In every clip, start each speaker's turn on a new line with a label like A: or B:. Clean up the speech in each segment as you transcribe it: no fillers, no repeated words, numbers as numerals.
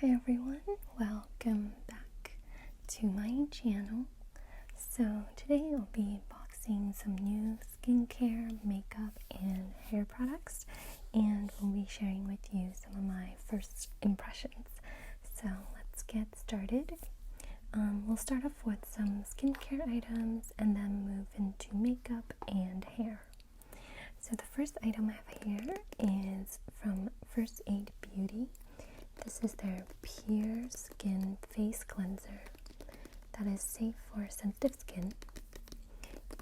A: Hi everyone, welcome back to my channel. So today I'll be unboxing some new skincare, makeup, and hair products, and we'll be sharing with you some of my first impressions. So let's get started. We'll start off with some skincare items and then move into makeup and hair. So the first item I have here is from First Aid Beauty. This is their Pure Skin Face Cleanser that is safe for sensitive skin.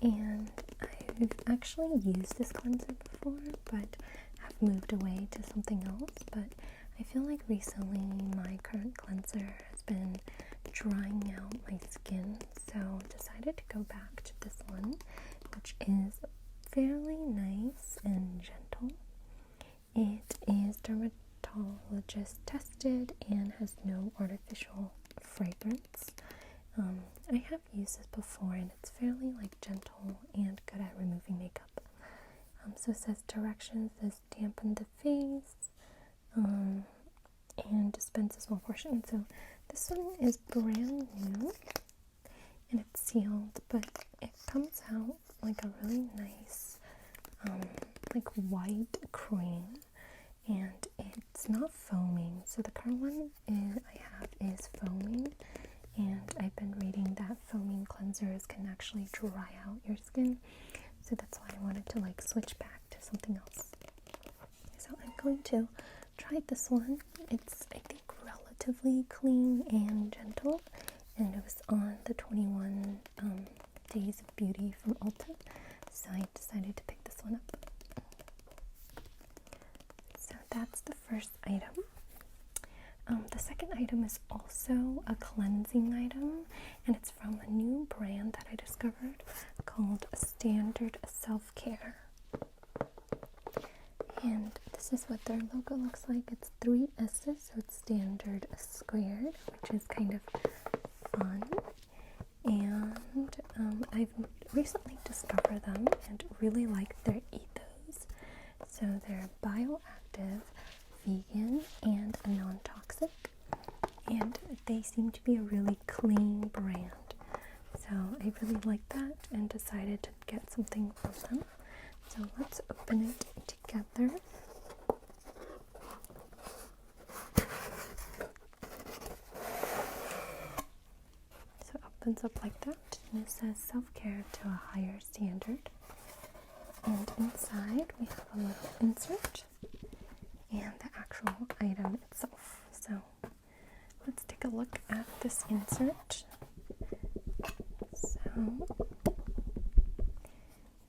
A: And I've actually used this cleanser before, but have moved away to something else. But I feel like recently my current cleanser has been drying out my skin, so decided to go back to this one, which is fairly nice and gentle. It is dermatologist tested and has no artificial fragrance. I have used this before and it's fairly gentle and good at removing makeup. So it says directions, says dampen the face, and dispense a small portion. So this one is brand new and it's sealed, but it comes out like a really nice white cream, and it's not foaming. So the current one I have is foaming, and I've been reading that foaming cleansers can actually dry out your skin, so that's why I wanted to switch back to something else. So I'm going to try this one. It's, I think, relatively clean and gentle, and it was on the 21 Days of Beauty from Ulta, so I decided to pick this one up. So that's the first item. The second item is also a cleansing item, and it's from a new brand that I discovered called Standard Self-Care. And this is what their logo looks like. It's 3 S's, so it's standard squared, which is kind of fun. And I've recently discovered them and really like their ethos. So they're bioactive, vegan, and non-toxic, and they seem to be a really clean brand. So I really like that and decided to get something from them. So let's open it together. So it opens up like that, and it says self-care to a higher standard. And inside we have a little insert and the actual item itself. So let's take a look at this insert. So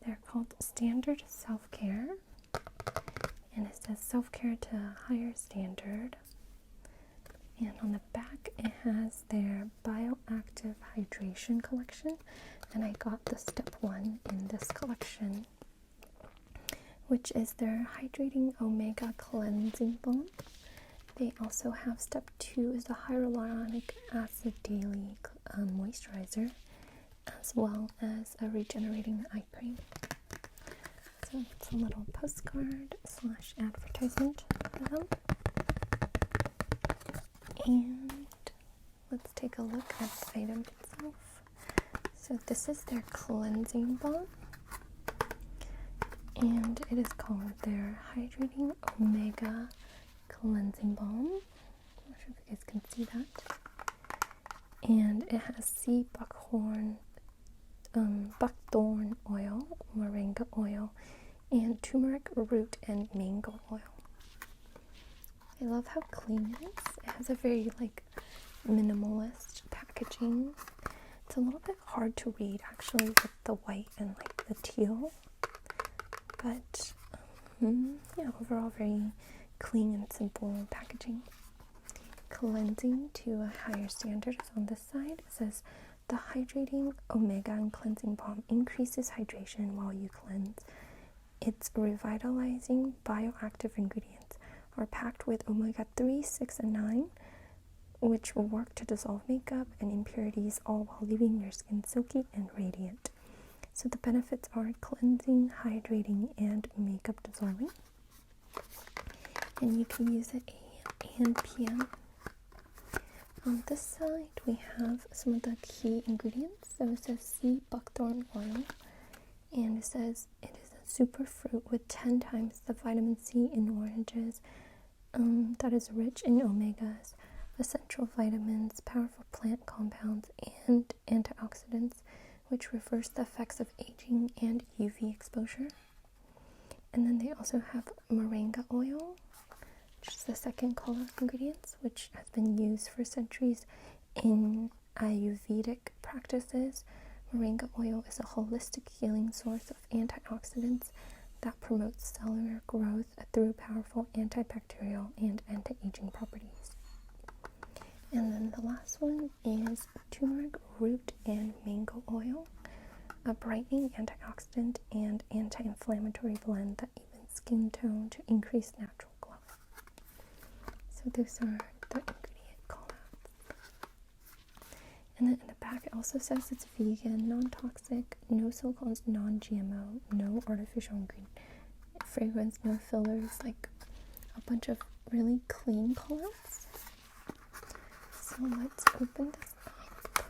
A: they're called Standard Self-Care, and it says self-care to a higher standard. And on the back it has their bioactive hydration collection, and I got the step 1 in this collection, which is their Hydrating Omega Cleansing Balm. They also have step 2 is the hyaluronic acid daily moisturizer, as well as a regenerating eye cream. So it's a little postcard / advertisement for them. And let's take a look at the item itself. So this is their cleansing balm, and it is called their Hydrating Omega Cleansing Balm. I'm not sure if you guys can see that. And it has sea buckthorn oil, moringa oil, and turmeric root and mango oil. I love how clean it is. It has a very minimalist packaging. It's a little bit hard to read actually with the white and the teal. But yeah, overall very clean and simple packaging. Cleansing to a higher standard is on this side. It says the Hydrating Omega and Cleansing Balm increases hydration while you cleanse. Its revitalizing bioactive ingredients are packed with omega-3, 6, and 9, which will work to dissolve makeup and impurities, all while leaving your skin silky and radiant. So the benefits are cleansing, hydrating, and makeup dissolving. And you can use it AM and PM. On this side, we have some of the key ingredients. So it says sea buckthorn oil, and it says it is a superfruit with 10 times the vitamin C in oranges that is rich in omegas, essential vitamins, powerful plant compounds, and antioxidants, which reverse the effects of aging and UV exposure. And then they also have moringa oil, which is the second color of ingredients, which has been used for centuries in Ayurvedic practices. Moringa oil is a holistic healing source of antioxidants that promotes cellular growth through powerful antibacterial and anti-aging properties. And then the last one is turmeric root and mango oil, a brightening antioxidant and anti-inflammatory blend that evens skin tone to increase natural glow. So those are the ingredient callouts. And then in the back it also says it's vegan, non-toxic, no silicones, non-GMO, no artificial ingredient, fragrance, no fillers, like a bunch of really clean callouts. So let's open this up.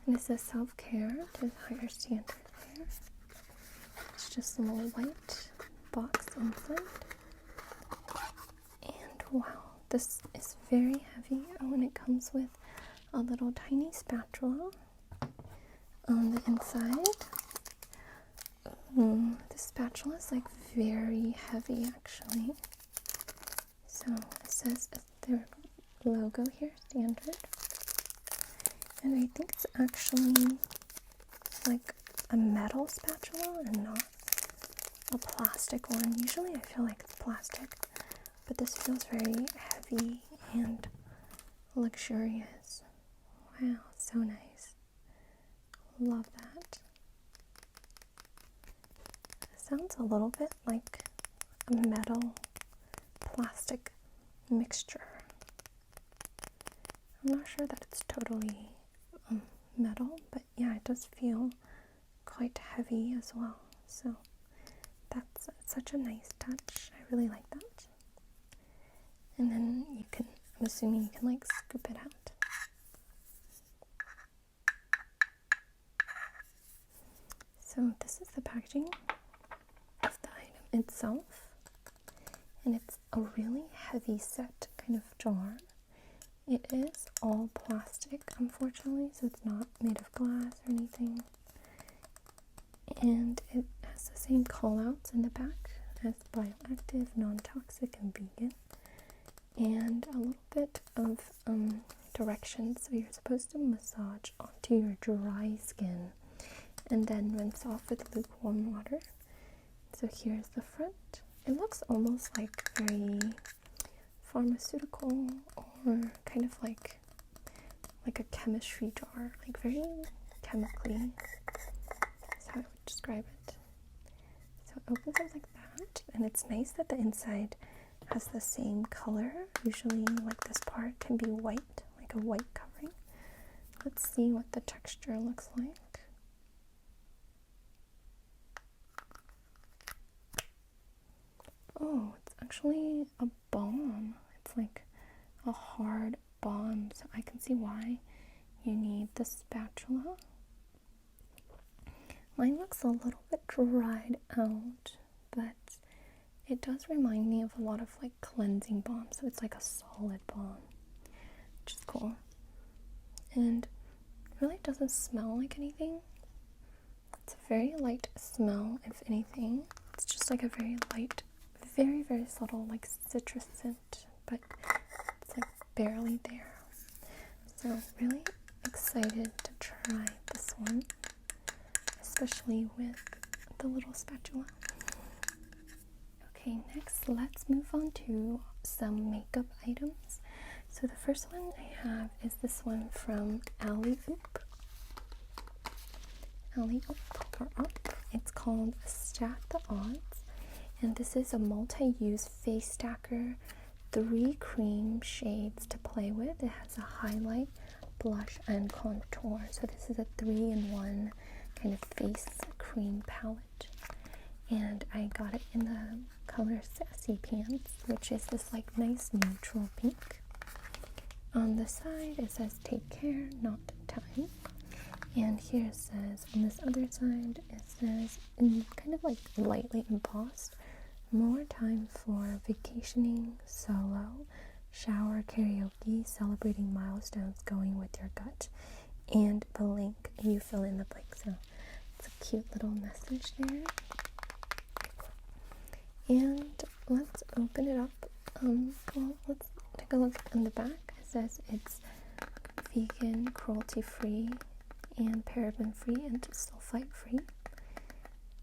A: And it says self-care to higher standard there. It's just a little white box inside. And wow, this is very heavy. Oh, and it comes with a little tiny spatula on the inside. The spatula is like very heavy actually. So it says their logo here, standard. And I think it's actually like a metal spatula and not a plastic one. Usually I feel like it's plastic, but this feels very heavy and luxurious. Wow, so nice. Love that. It sounds a little bit like a metal plastic mixture. I'm not sure that it's totally metal, but yeah, it does feel quite heavy as well. So that's such a nice touch. I really like that. And then you can, I'm assuming you can like scoop it out. So this is the packaging of the item itself. And it's a really heavy set kind of jar. It is all plastic, unfortunately, so it's not made of glass or anything. And it has the same callouts in the back as bioactive, non-toxic, and vegan. And a little bit of directions. So you're supposed to massage onto your dry skin and then rinse off with lukewarm water. So here's the front. It looks almost like very pharmaceutical or kind of like a chemistry jar, like very chemically. That's how I would describe it. So it opens up like that, and it's nice that the inside has the same color. Usually like this part can be white, like a white covering. Let's see what the texture looks like. Oh, it's actually a balm. It's like a hard balm, so I can see why you need the spatula. Mine looks a little bit dried out, but it does remind me of a lot of like cleansing balm, so it's like a solid balm, which is cool. And it really doesn't smell like anything. It's a very light smell, if anything. It's just like a very light, very, very subtle like citrus scent, but it's like barely there. So really excited to try this one, especially with the little spatula. Okay, next let's move on to some makeup items. So the first one I have is this one from Alleyoop. It's called Stack the Odds, and this is a multi-use face stacker, 3 cream shades to play with. It has a highlight, blush, and contour. So this is a 3-in-1 kind of face cream palette. And I got it in the color Sassy Pants, which is this like nice neutral pink. On the side it says take care, not time. And here it says, on this other side, it says, in kind of like lightly embossed, more time for vacationing, solo, shower, karaoke, celebrating milestones, going with your gut, and the link, you fill in the blank. So it's a cute little message there. And let's open it up. Well, let's take a look in the back. It says it's vegan, cruelty-free, and paraben-free and sulfite-free,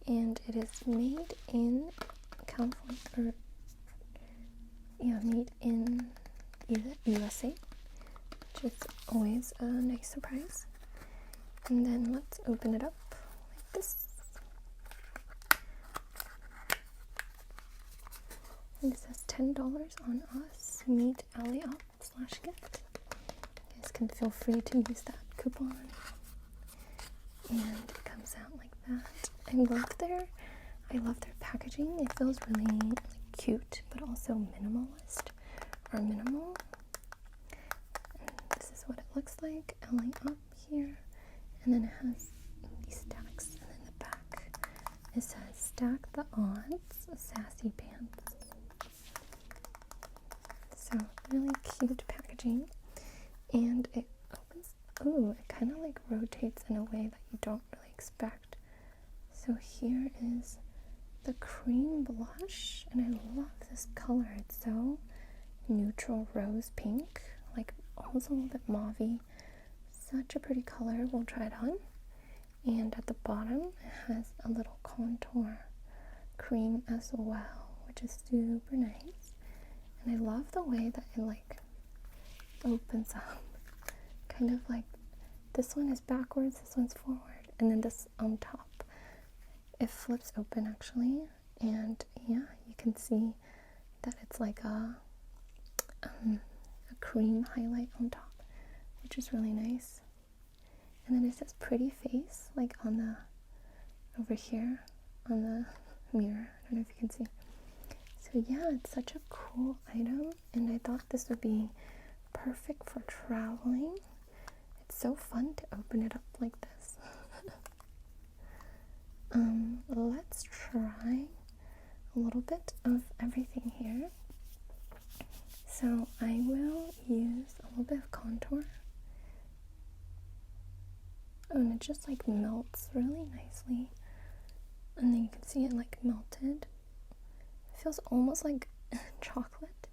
A: and it is made in California, made in USA, which is always a nice surprise. And then let's open it up like this. And it says $10 on us. Meet Alleyoop/gift. You guys can feel free to use that coupon. And it comes out like that. I love their packaging. It feels really like cute, but also minimalist or minimal. And this is what it looks like. Alleyoop here, and then it has these stacks. And then the back, it says stack the odds, Sassy pants. So really cute packaging, and it opens. Ooh, it kind of like rotates in a way that you don't really expect. So here is the cream blush, and I love this color. It's so neutral rose pink, like almost a little bit mauve-y. Such a pretty color. We'll try it on. And at the bottom, it has a little contour cream as well, which is super nice. And I love the way that it like opens up. Kind of like this one is backwards, this one's forward, and then this on top, it flips open actually, and yeah, you can see that it's like a cream highlight on top, which is really nice. And then it says pretty face like on the over here on the mirror. I don't know if you can see. So yeah, it's such a cool item, and I thought this would be perfect for traveling. It's so fun to open it up like this. Let's try a little bit of everything here. So I will use a little bit of contour. And it just like melts really nicely. And then you can see it like melted. It feels almost like chocolate.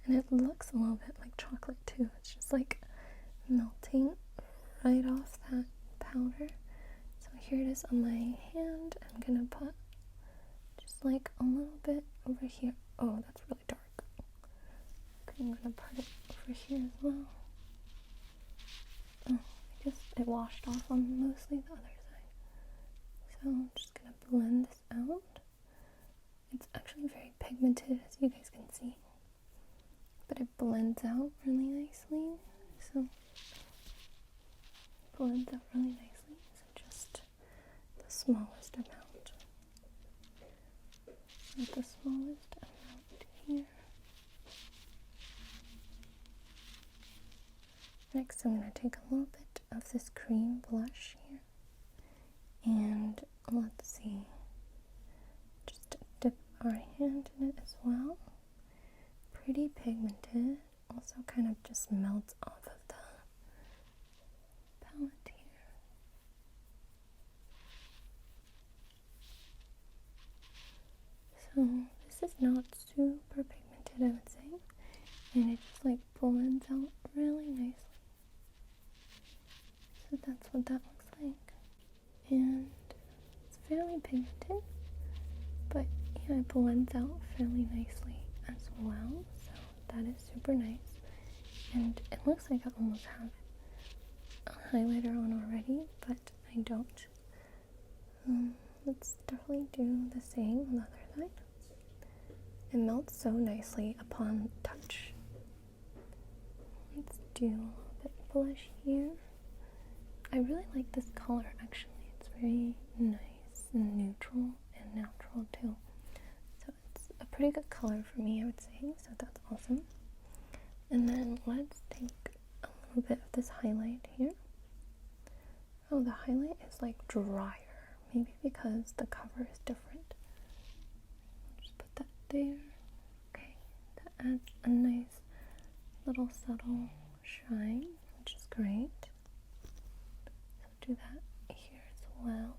A: And it looks a little bit like chocolate too. It's just like melting right off that powder. So here it is on my hand. I'm gonna put just like a little bit over here. Oh, that's really dark. Okay, I'm gonna put it over here as well. Oh, it washed off on mostly the other side. So I'm just gonna blend this out. It's actually very pigmented, as you guys can see, but it blends out really nicely. So blends out really nicely. So just the smallest amount. So the smallest amount here. Next, I'm going to take a little bit of this cream blush here, and let's see, just dip our hand in it as well. Pretty pigmented, also kind of just melts off of the palette here. So this is not super pigmented, I would say, and it just like blends out really nicely. So that's what that looks like. And it's fairly pigmented, but yeah, it blends out fairly nicely as well. So that is super nice. And it looks like I almost have a highlighter on already, but I don't. Let's definitely do the same on the other side. It melts so nicely upon touch. Let's do a little bit of blush here. I really like this color actually. It's very nice and neutral and natural too. So it's a pretty good color for me, I would say. So that's awesome. And then let's take little bit of this highlight here. Oh, the highlight is like drier. Maybe because the cover is different. Just put that there. Okay, that adds a nice little subtle shine, which is great. So do that here as well.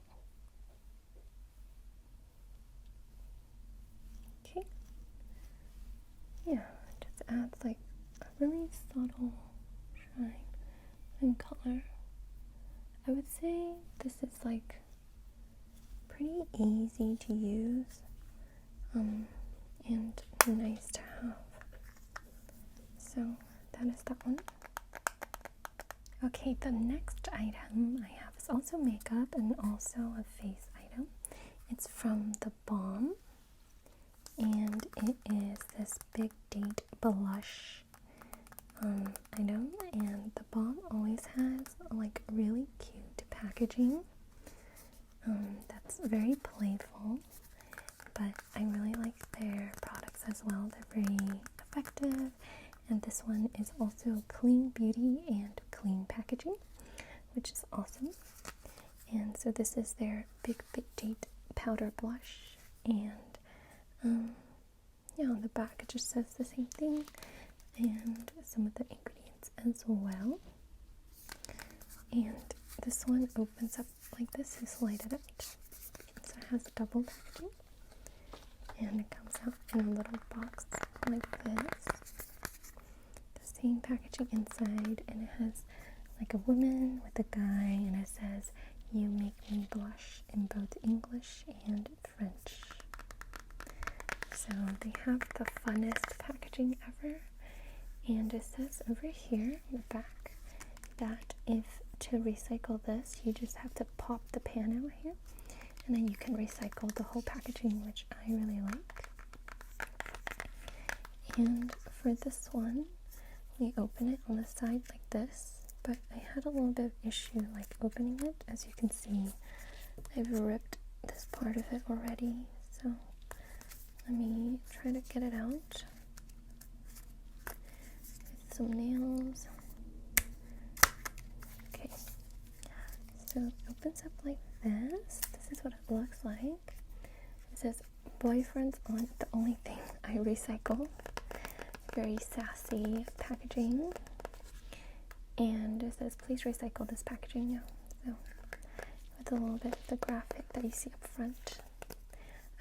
A: Okay. Yeah, it just adds like a really subtle shine and color. I would say this is like pretty easy to use and nice to have. So that is that one. Okay, the next item I have is also makeup and also a face item. It's from the Balm, and it is this Big Date blush item, and the Balm always has like really cute packaging that's very playful, but I really like their products as well. They're very effective, and this one is also clean beauty and clean packaging, which is awesome. And so this is their Big Date powder blush, and yeah, on the back it just says the same thing and some of the ingredients as well. And this one opens up like this. You slide it out, so it has double packaging, and it comes out in a little box like this. The same packaging inside, and it has like a woman with a guy, and it says, "You make me blush," in both English and French. So they have the funnest packaging ever, and it says over here in the back that if to recycle this, you just have to pop the pan out here, and then you can recycle the whole packaging, which I really like. And for this one, we open it on the side like this, but I had a little bit of issue like opening it. As you can see, I've ripped this part of it already, so let me try to get it out with some nails. Okay, so it opens up like this. This is what it looks like. It says, "Boyfriends aren't the only thing I recycle." Very sassy packaging. And it says, "Please recycle this packaging." So with a little bit of the graphic that you see up front.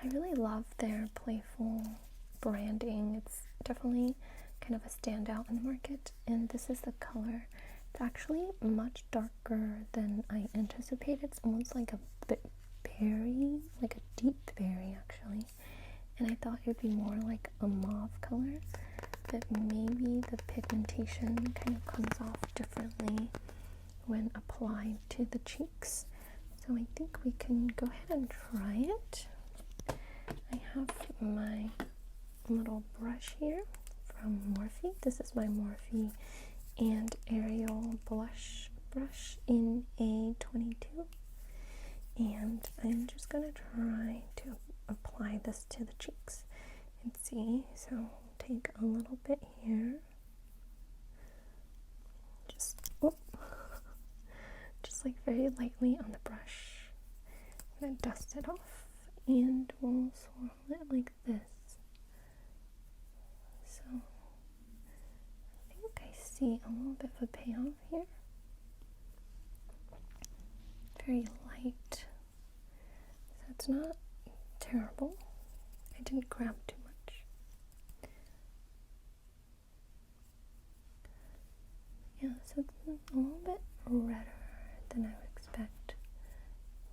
A: I really love their playful branding. It's definitely kind of a standout in the market, and this is the color. It's actually much darker than I anticipated. It's almost like a bit berry, like a deep berry actually, and I thought it would be more like a mauve color, but maybe the pigmentation kind of comes off differently when applied to the cheeks. So I think we can go ahead and try it. I have my little brush here from Morphe. This is my Morphe and Ariel blush brush in a 22. And I'm just going to try to apply this to the cheeks and see. So take a little bit here. Just like very lightly on the brush. I'm going to dust it off, and we'll swirl it like this. So I think I see a little bit of a payoff here. Very light. So it's not terrible. I didn't grab too much. Yeah, so it's a little bit redder than I would expect,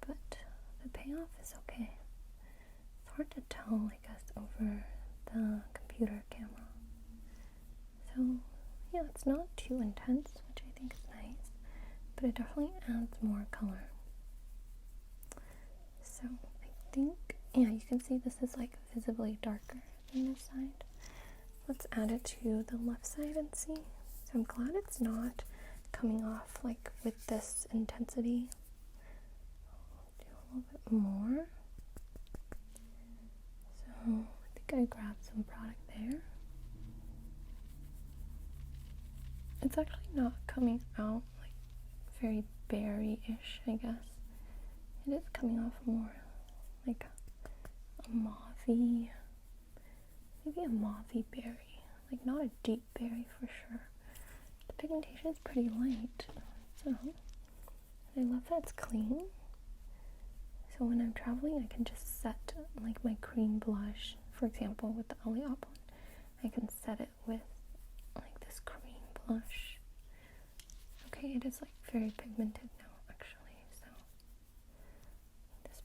A: but the payoff is okay. It's hard to tell, I guess, over the computer camera. So yeah, it's not too intense, which I think is nice, but it definitely adds more color. So I think, yeah, you can see this is like visibly darker than this side. Let's add it to the left side and see. So I'm glad it's not coming off like with this intensity. I'll do a little bit more. So I think I grabbed some product there. It's actually not coming out like very berry-ish, I guess. It is coming off more like a mauvey, maybe a mauvey berry, like not a deep berry for sure. The pigmentation is pretty light, so I love that it's clean. So when I'm traveling, I can just set like my cream blush, for example, with the Alleyoop one. I can set it with like this cream blush. Okay, it is like very pigmented now, actually. So this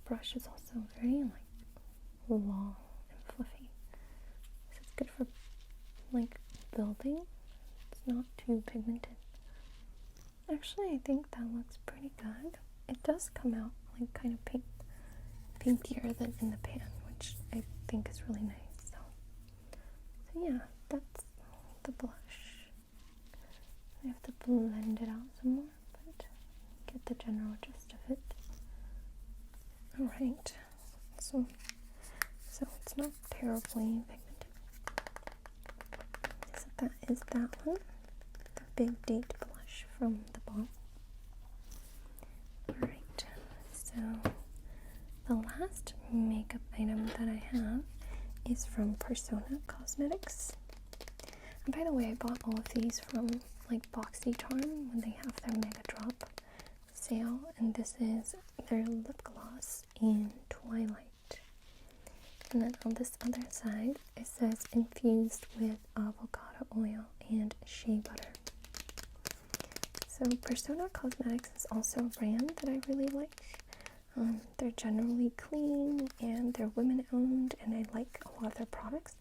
A: brush is also very like long and fluffy. So it's good for like building. It's not too pigmented. Actually, I think that looks pretty good. It does come out like kind of pinkier than in the pan, which I think is really nice. So yeah, that's the blush. I have to blend it out some more, but get the general gist of it. Alright, so it's not terribly pigmented. So that is that one, the Big Date blush from the Balm. Alright, so the last makeup item that I have is from Persona Cosmetics. And by the way, I bought all of these from like BoxyCharm when they have their Mega Drop sale, and this is their lip gloss in Twilight. And then on this other side, it says infused with avocado oil and shea butter. So Persona Cosmetics is also a brand that I really like. They're generally clean and they're women-owned, and I like a lot of their products.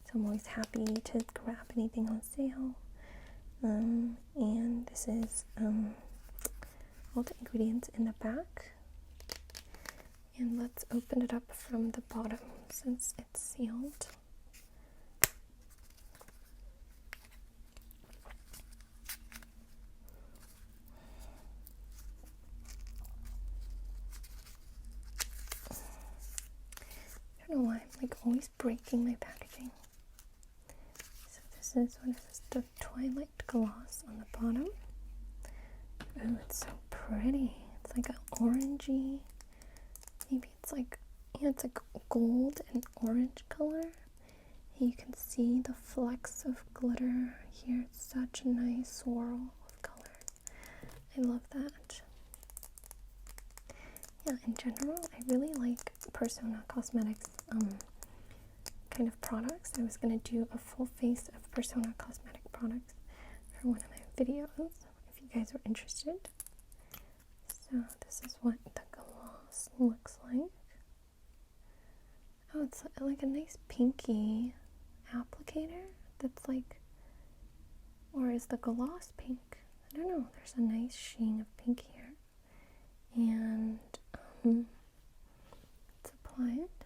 A: So I'm always happy to grab anything on sale. And this is all the ingredients in the back. And let's open it up from the bottom since it's sealed. I don't know why I'm like always breaking my packaging. So this is the Twilight gloss on the bottom. Oh, it's so pretty. It's like an orangey, maybe it's like, yeah, it's like gold and orange color. And you can see the flecks of glitter here. It's such a nice swirl of color. I love that. Yeah, in general, I really like Persona Cosmetics kind of products. I was going to do a full face of Persona Cosmetic products for one of my videos, if you guys are interested. So this is what the gloss looks like. Oh, it's like a nice pinky applicator that's like, or is the gloss pink? I don't know. There's a nice sheen of pink here. And let's apply it.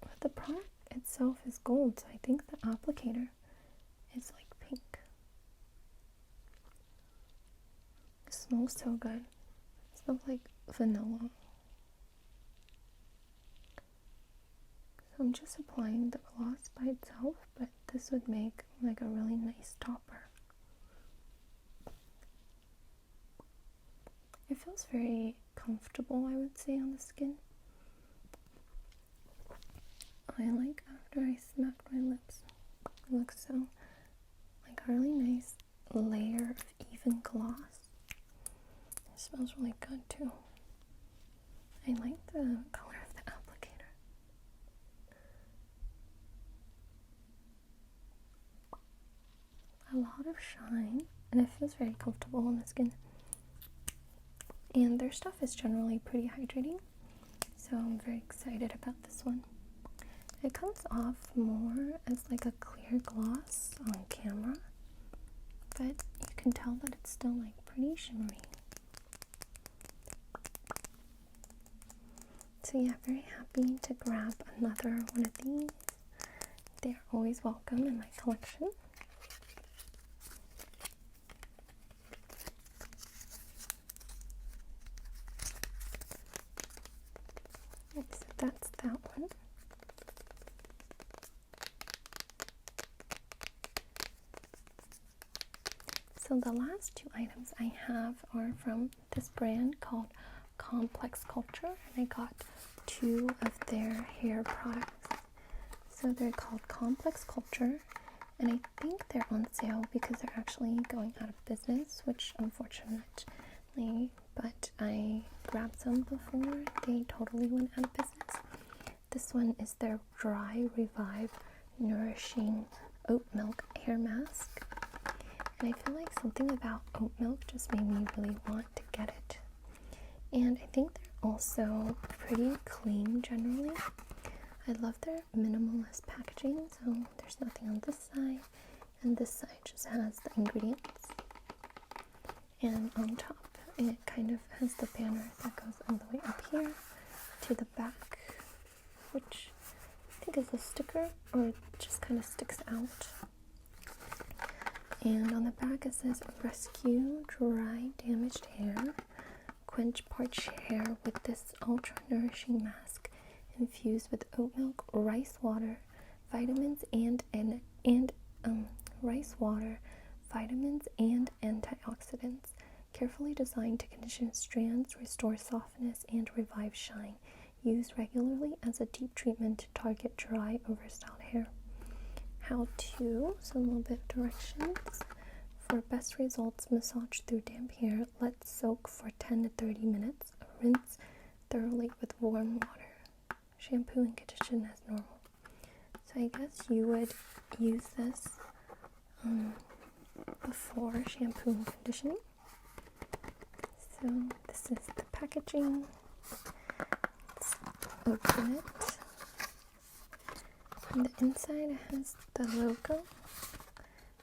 A: But the product itself is gold, so I think the applicator is like pink. It smells so good. It smells like vanilla. So I'm just applying the gloss by itself, but this would make like a really nice topper. It feels very comfortable, I would say, on the skin. I like after I smacked my lips. It looks so like a really nice layer of even gloss. It smells really good too. I like the color of the applicator. A lot of shine, and it feels very comfortable on the skin. And their stuff is generally pretty hydrating, so I'm very excited about this one. It comes off more as like a clear gloss on camera, but you can tell that it's still like pretty shimmery. So yeah, very happy to grab another one of these. They're always welcome in my collection. So that's that one. So the last two items I have are from this brand called Complex Culture, and I got 2 of their hair products. So they're called Complex Culture, and I think they're on sale because they're actually going out of business, which unfortunately, but I grabbed some before they totally went out of business. This one is their Dry Revive Nourishing Oat Milk Hair Mask, and I feel like something about oat milk just made me really want to get it. And I think they're also pretty clean generally. I love their minimalist packaging, so there's nothing on this side, and this side just has the ingredients. And on top, it kind of has the banner that goes all the way up here to the back, which I think is a sticker, or it just kind of sticks out. And on the back it says, rescue dry damaged hair, quench parched hair with this ultra nourishing mask infused with oat milk, rice water, vitamins and antioxidants, carefully designed to condition strands, restore softness, and revive shine. Used regularly as a deep treatment to target dry, overstyled hair. How to, so a little bit of directions. For best results, massage through damp hair. Let soak for 10 to 30 minutes. Rinse thoroughly with warm water. Shampoo and condition as normal. So I guess you would use this before shampoo and conditioning. So this is the packaging. Let's open it. On the inside it has the logo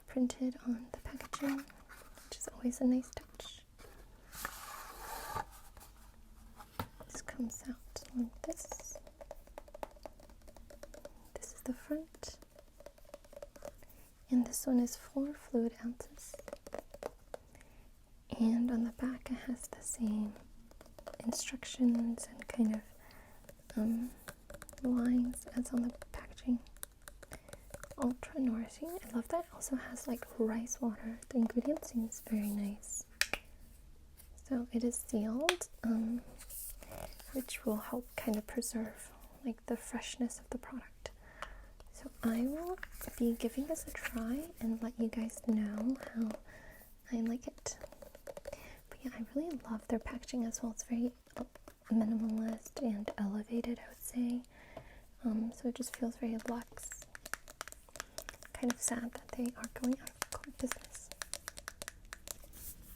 A: printed on the packaging, which is always a nice touch. This comes out like this. This is the front. And this one is 4 fluid ounces. And on the back it has the same instructions and kind of lines as on the packaging. Ultra nourishing. I love that it also has like rice water. The ingredient seems very nice. So it is sealed, which will help kind of preserve like the freshness of the product. So I will be giving this a try and let you guys know how I like it. But yeah, I really love their packaging as well. It's very minimalist and elevated, I would say. So it just feels very luxe. Kind of sad that they are going out of business.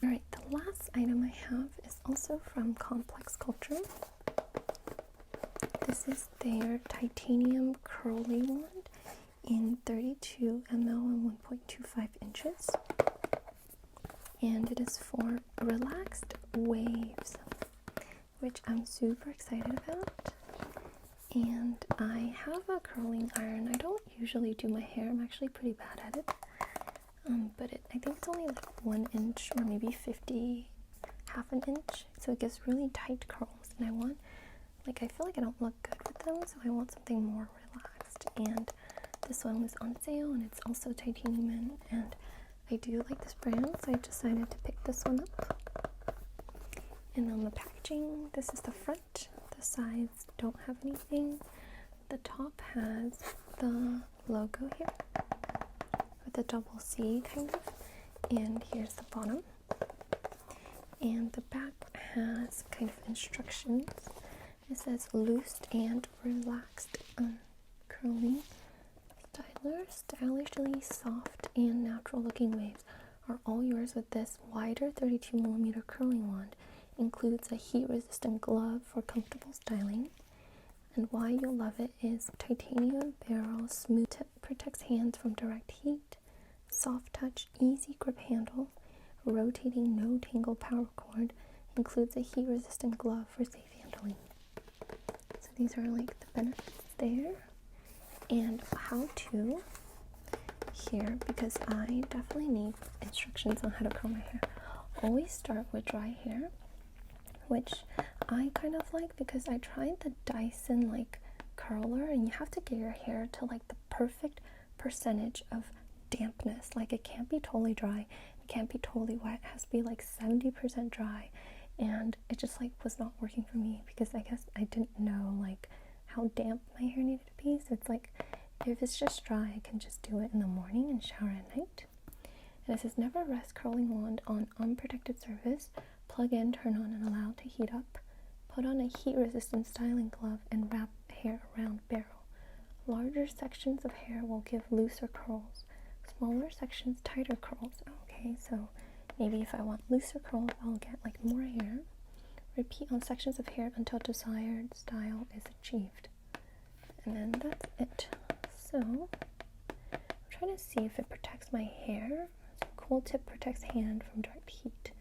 A: Alright, the last item I have is also from Complex Culture. This is their titanium curly wand in 32 ml and 1.25 inches. And it is for relaxed waves, which I'm super excited about. And I have a curling iron. I don't usually do my hair. I'm actually pretty bad at it. But I think it's only like 1 inch or maybe half an inch. So it gives really tight curls. And I feel like I don't look good with them. So I want something more relaxed. And this one was on sale, and it's also titanium. And I do like this brand, so I decided to pick this one up. And on the packaging, this is the front. The sides don't have anything. The top has the logo here with a double C kind of, and here's the bottom. And the back has kind of instructions. It says loosed and relaxed curling stylishly soft and natural looking waves are all yours with this wider 32mm curling wand. Includes a heat-resistant glove for comfortable styling. And why you'll love it is titanium barrel, smooth tip, protects hands from direct heat, soft touch, easy grip handle, rotating no tangle power cord, includes a heat-resistant glove for safe handling. So these are like the benefits there. And how to here, because I definitely need instructions on how to curl my hair. Always start with dry hair, which I kind of like because I tried the Dyson like curler, and you have to get your hair to like the perfect percentage of dampness. Like it can't be totally dry, it can't be totally wet. It has to be like 70% dry, and it just like was not working for me because I guess I didn't know like how damp my hair needed to be. So it's like, if it's just dry, I can just do it in the morning and shower at night. And it says never rest curling wand on unprotected surface. Plug in, turn on, and allow to heat up. Put on a heat-resistant styling glove and wrap hair around barrel. Larger sections of hair will give looser curls. Smaller sections, tighter curls. Okay, so maybe if I want looser curls, I'll get like more hair. Repeat on sections of hair until desired style is achieved. And then that's it. So, I'm trying to see if it protects my hair. So, cool tip protects hand from direct heat.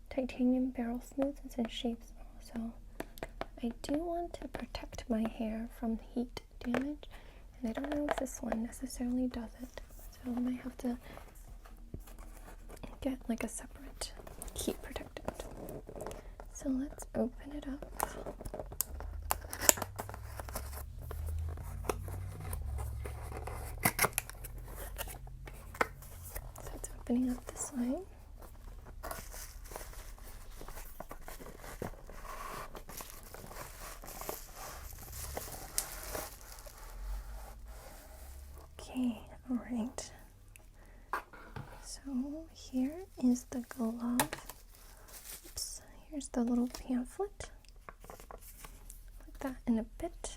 A: Titanium barrel smooths and shapes. So, I do want to protect my hair from heat damage, and I don't know if this one necessarily does it. So, I might have to get like a separate heat protectant. So, let's open it up. Opening up this way. Okay, alright. So here is the glove. Oops, here's the little pamphlet. Put that in a bit.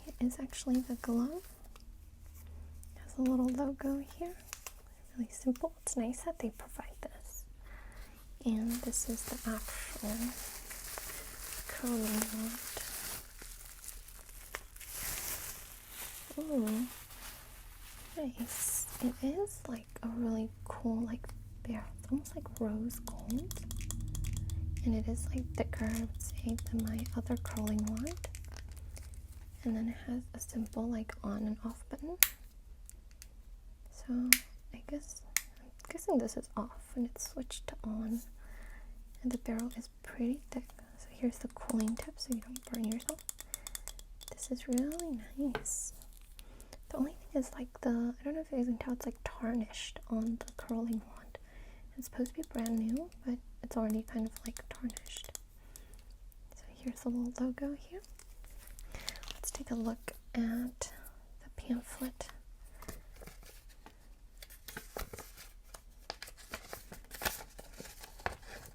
A: Here is actually the glove. It has a little logo here. Really simple. It's nice that they provide this. And this is the actual curling wand. Ooh, nice. It is like a really cool, like bear. It's almost like rose gold. And it is like thicker, I would say, than my other curling wand. And then it has a simple like on and off button. So I'm guessing this is off and it's switched to on, and the barrel is pretty thick. So here's the cooling tip so you don't burn yourself. This is really nice. The only thing is like I don't know if you guys can tell, it's like tarnished on the curling wand. It's supposed to be brand new, but it's already kind of like tarnished. So here's the little logo here. Let's take a look at the pamphlet.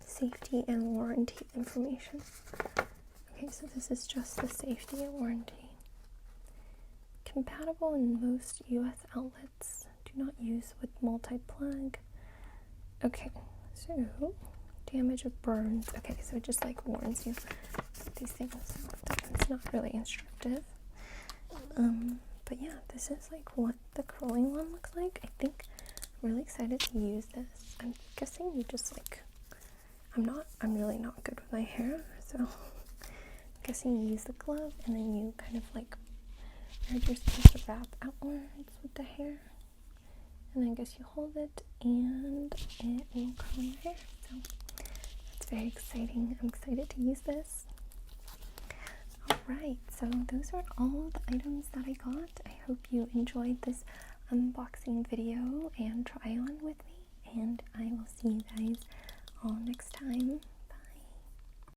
A: Safety and warranty information. Okay, so this is just the safety and warranty. Compatible in most US outlets. Do not use with multi-plug. Okay, so damage of burns. Okay, so it just like warns you about these things. So that one's not really instructive. But yeah, this is like what the curling one looks like. I think I'm really excited to use this. I'm guessing you just like, I'm really not good with my hair, so I'm guessing you use the glove and then you kind of like, you're supposed to wrap outwards with the hair, and then I guess you hold it and it will curl your hair. So that's very exciting. I'm excited to use this. Alright, so those are all the items that I got. I hope you enjoyed this unboxing video and try on with me, and I will see you guys all next time.